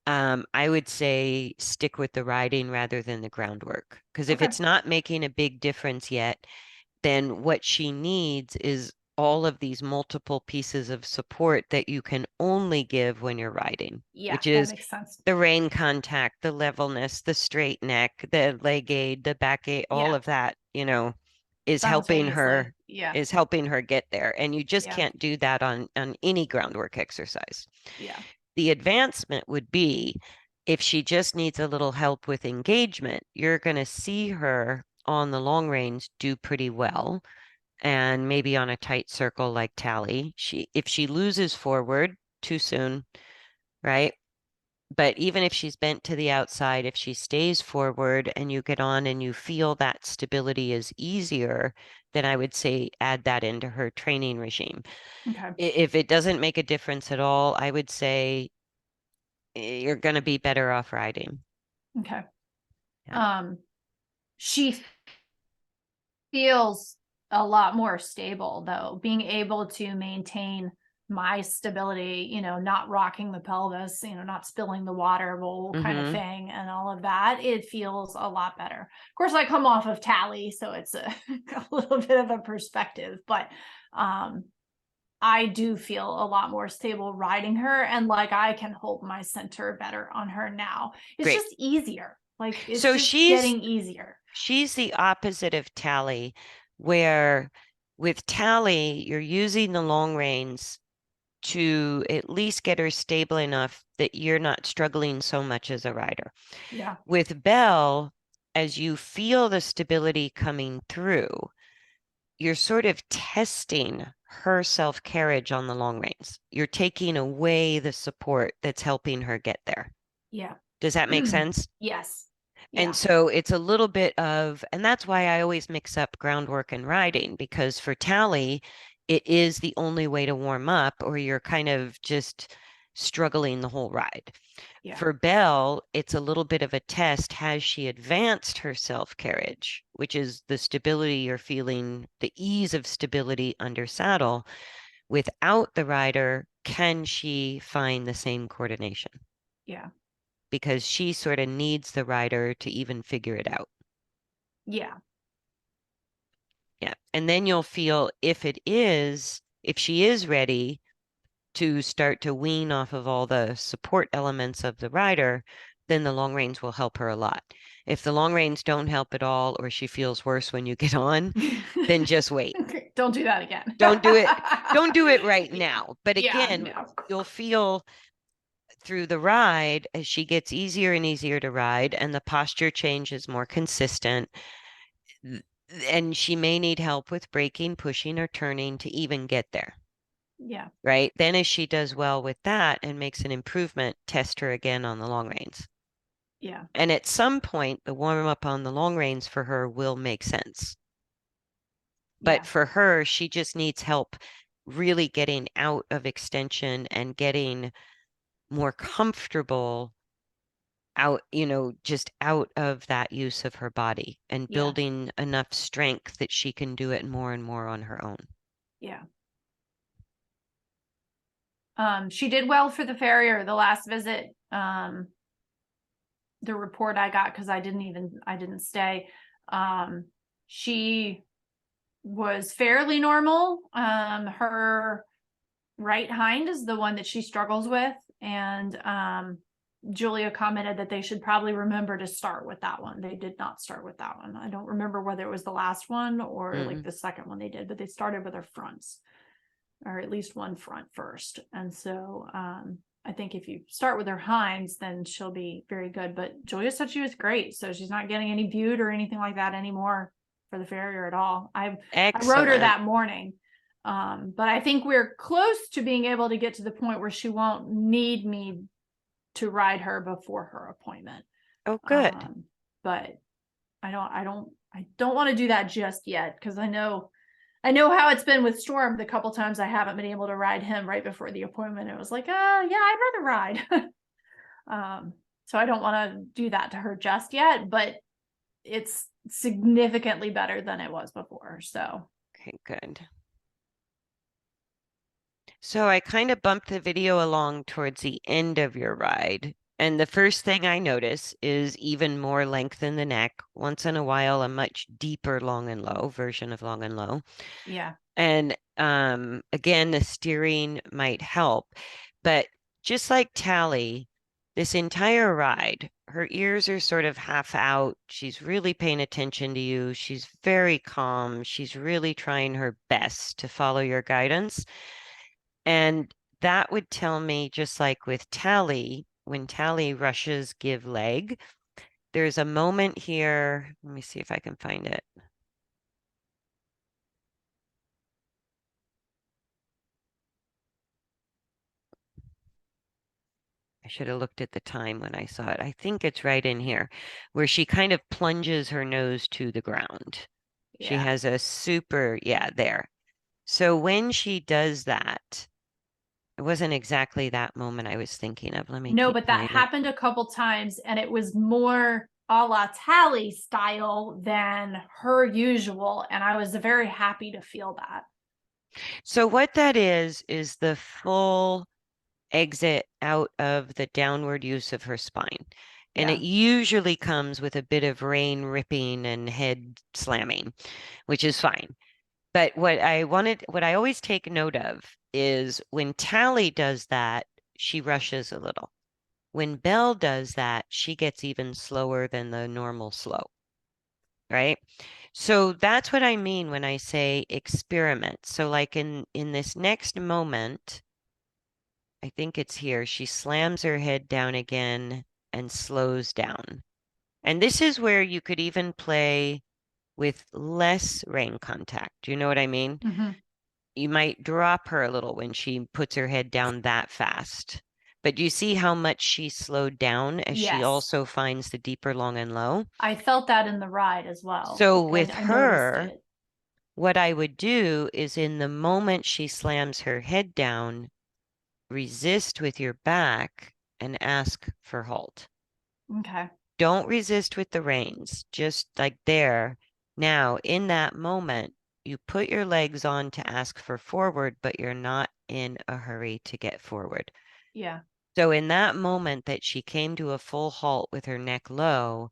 I would say stick with the riding rather than the groundwork. Because if Okay. it's not making a big difference yet, then what she needs is all of these multiple pieces of support that you can only give when you're riding, Yeah, which that is makes sense. the rein contact, the levelness, the straight neck, the leg aid, the back aid, all Yeah. of that, is helping Simultaneously. her Yeah. is helping her get there. And you just Yeah. can't do that on any groundwork exercise. Yeah. The advancement would be if she just needs a little help with engagement, you're going to see her on the long range do pretty well. And maybe on a tight circle like Talie, if she loses forward too soon, right? But even if she's bent to the outside, if she stays forward and you get on and you feel that stability is easier, then I would say add that into her training regime. Okay. If it doesn't make a difference at all, I would say you're going to be better off riding. Okay. Yeah. Um, she feels a lot more stable though, being able to maintain my stability, not rocking the pelvis, not spilling the water bowl kind of Mm-hmm. thing and all of that. It feels a lot better. Of course, I come off of Talie, so it's a little bit of a perspective, but I do feel a lot more stable riding her and like I can hold my center better on her now. It's Great. just easier. Like it's So just getting easier. she's the opposite of Talie, where with Talie, you're using the long reins to at least get her stable enough that you're not struggling so much as a rider. Yeah. With Belle, as you feel the stability coming through, you're sort of testing her self-carriage on the long reins. You're taking away the support that's helping her get there. Yeah. Does that make sense? Yes. And Yeah. so it's a little bit of, and that's why I always mix up groundwork and riding, because for Tally, it is the only way to warm up, or you're kind of just struggling the whole ride. Yeah. For Belle, it's a little bit of a test. Has she advanced her self carriage, which is the stability you're feeling, the ease of stability under saddle? Without the rider, can she find the same coordination? Yeah. Because she sort of needs the rider to even figure it out. Yeah. Yeah. And then you'll feel if she is ready to start to wean off of all the support elements of the rider, then the long reins will help her a lot. If the long reins don't help at all, or she feels worse when you get on, then just wait. Don't do that again. Don't do it. Don't do it right now. But Yeah. again, No. you'll feel through the ride as she gets easier and easier to ride and the posture change is more consistent. And she may need help with braking, pushing, or turning to even get there. Yeah. right? Then as she does well with that and makes an improvement, test her again on the long reins. Yeah. And at some point, the warm up on the long reins for her will make sense. But Yeah. for her, she just needs help really getting out of extension and getting more comfortable out, just out of that use of her body and Yeah. building enough strength that she can do it more and more on her own. Yeah. She did well for the farrier the last visit. The report I got, because I didn't stay. She was fairly normal. Her right hind is the one that she struggles with, and Julia commented that they should probably remember to start with that one. They did not start with that one. I don't remember whether it was the last one or like Mm. the second one they did, but they started with their fronts, or at least one front first. And so I think if you start with her hinds, then she'll be very good. But Julia said she was great, so she's not getting any viewed or anything like that anymore for the farrier at all. I wrote her Excellent. that morning. But I think we're close to being able to get to the point where she won't need me to ride her before her appointment. Oh, good. But I don't want to do that just yet, because I know how it's been with Storm. The couple times I haven't been able to ride him right before the appointment, it was like, yeah, I'd rather ride. So I don't want to do that to her just yet, but it's significantly better than it was before. So Okay, good. So I kind of bumped the video along towards the end of your ride. And the first thing I notice is even more length in the neck. Once in a while, a much deeper long and low version of long and low. yeah. And again, the steering might help. But just like Talie, this entire ride, her ears are sort of half out. She's really paying attention to you. She's very calm. She's really trying her best to follow your guidance. And that would tell me, just like with Talie, when Talie rushes give leg, there's a moment here. Let me see if I can find it. I should have looked at the time when I saw it. I think it's right in here, where she kind of plunges her nose to the ground. She Yeah. has a super, yeah, there. So when she does that, it wasn't exactly that moment I was thinking of. Let me No, keep but that playing it. happened a couple times, and it was more a la Talie style than her usual. And I was very happy to feel that. So what that is the full exit out of the downward use of her spine. And it Yeah. usually comes with a bit of rain ripping and head slamming, which is fine. But what I always take note of is when Talie does that, she rushes a little. When Belle does that, she gets even slower than the normal slow, right? So that's what I mean when I say experiment. So like in this next moment, I think it's here. She slams her head down again and slows down. And this is where you could even play with less rain contact. Do you know what I mean? Mm-hmm. You might drop her a little when she puts her head down that fast. But do you see how much she slowed down as she Yes. also finds the deeper long and low? I felt that in the ride as well. So Like with I noticed her, it. what I would do is in the moment she slams her head down, resist with your back and ask for halt. Okay. Don't resist with the reins, just like there. Now, in that moment, you put your legs on to ask for forward, but you're not in a hurry to get forward. Yeah. So, in that moment that she came to a full halt with her neck low,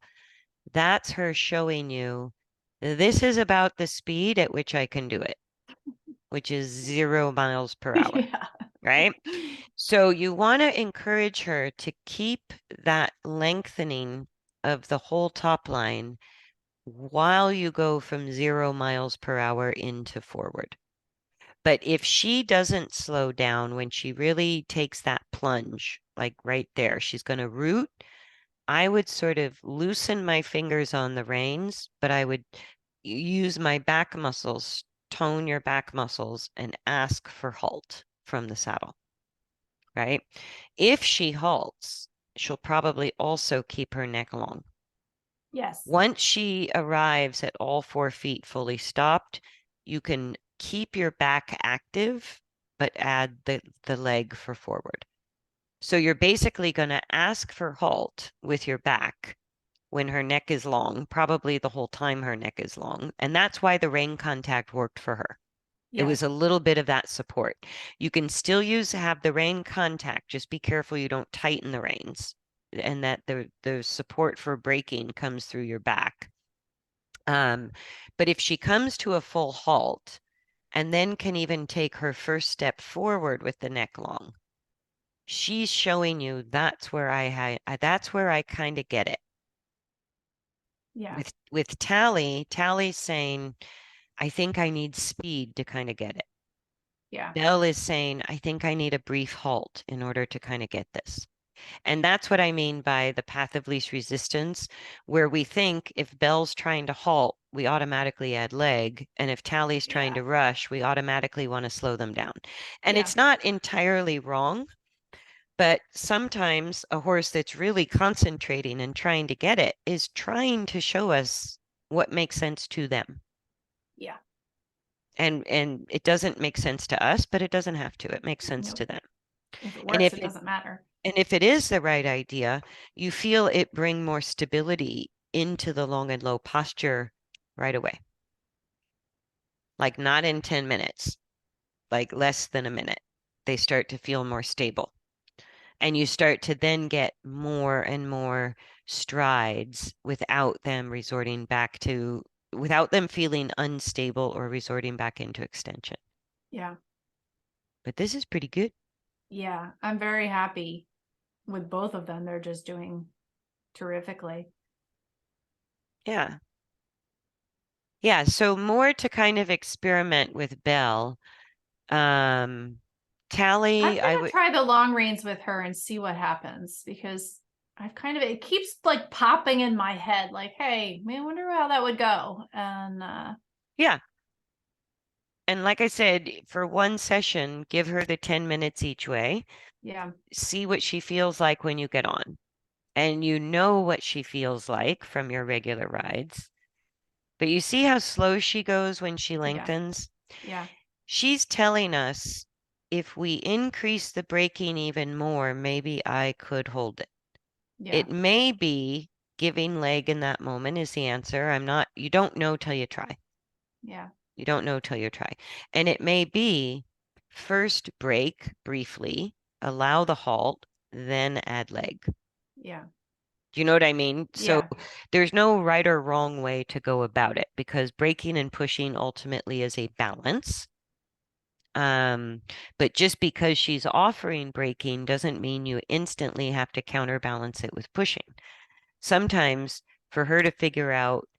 that's her showing you this is about the speed at which I can do it, which is 0 miles per hour, Yeah. right? So you want to encourage her to keep that lengthening of the whole top line while you go from 0 miles per hour into forward. But if she doesn't slow down when she really takes that plunge, like right there, she's going to root. I would sort of loosen my fingers on the reins, but I would use my back muscles, tone your back muscles, and ask for halt. from the saddle, right? If she halts, she'll probably also keep her neck long. Yes. Once she arrives at all 4 feet fully stopped, you can keep your back active, but add the leg for forward. So you're basically going to ask for halt with your back when her neck is long, probably the whole time her neck is long. And that's why the rein contact worked for her. It was Yes. a little bit of that support. You can still have the rein contact. Just be careful you don't tighten the reins and that the support for braking comes through your back. But if she comes to a full halt and then can even take her first step forward with the neck long, she's showing you that's where I kind of get it. Yeah. With Talie's saying, I think I need speed to kind of get it. Yeah. Belle is saying, I think I need a brief halt in order to kind of get this. And that's what I mean by the path of least resistance, where we think if Belle's trying to halt, we automatically add leg. And if Talie's trying Yeah. to rush, we automatically want to slow them down. And Yeah. it's not entirely wrong, but sometimes a horse that's really concentrating and trying to get it is trying to show us what makes sense to them. Yeah. And it doesn't make sense to us, but it doesn't have to. It makes sense No. to them. If it And works, if it it doesn't matter. and if it is the right idea, you feel it bring more stability into the long and low posture right away. Like not in 10 minutes, like less than a minute. They start to feel more stable. And you start to then get more and more strides without them feeling unstable or resorting back into extension. Yeah. But this is pretty good. Yeah. I'm very happy with both of them. They're just doing terrifically. Yeah. Yeah. So more to kind of experiment with Belle. I'm Talie, I gonna would, try the long reins with her and see what happens because it keeps like popping in my head, like, hey, I wonder how that would go. And yeah. And like I said, for one session, give her the 10 minutes each way. yeah, See what she feels like when you get on. And you know what she feels like from your regular rides. But you see how slow she goes when she yeah, lengthens? yeah, She's telling us if we increase the braking even more, maybe I could hold it. yeah, It may be giving leg in that moment is the answer. You don't know till you try. yeah, You don't know till you try. And it may be first brake briefly, allow the halt, then add leg. yeah, Do you know what I mean? So yeah, there's no right or wrong way to go about it because braking and pushing ultimately is a balance. Um, but just because she's offering braking doesn't mean you instantly have to counterbalance it with pushing. Sometimes for her to figure out,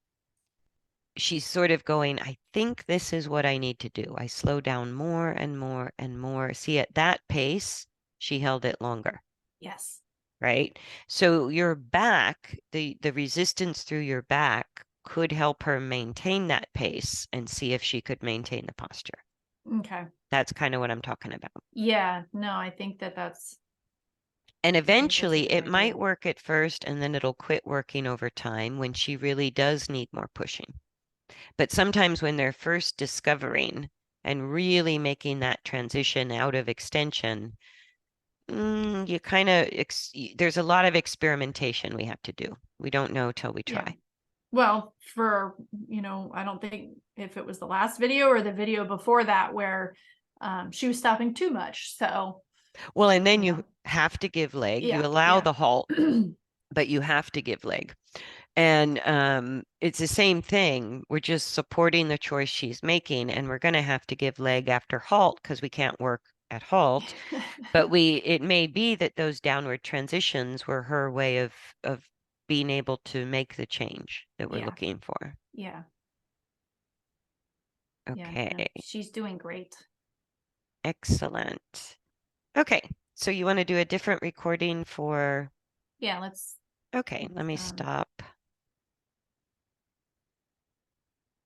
she's sort of going, I think this is what I need to do. I slow down more and more and more. See, at that pace, she held it longer, yes, right? So your back, the resistance through your back could help her maintain that pace and see if she could maintain the posture. okay, That's kind of what I'm talking about. yeah. No, And I think that's a eventually good it might idea. work at first and then it'll quit working over time when she really does need more pushing. But sometimes when they're first discovering and really making that transition out of extension, you kind of, there's a lot of experimentation we have to do. We don't know till we Yeah. try. Well, I don't think if it was the last video or the video before that where she was stopping too much. So, Well, and then you you know, have to give leg. You yeah, allow yeah, the halt, but you have to give leg. And it's the same thing. We're just supporting the choice she's making, and we're going to have to give leg after halt because we can't work at halt. But it may be that those downward transitions were her way of being able to make the change that we're yeah, looking for. yeah, yeah. Okay, No, she's doing great. excellent. Okay, so you want to do a different recording for, Yeah, let's okay, let me um stop.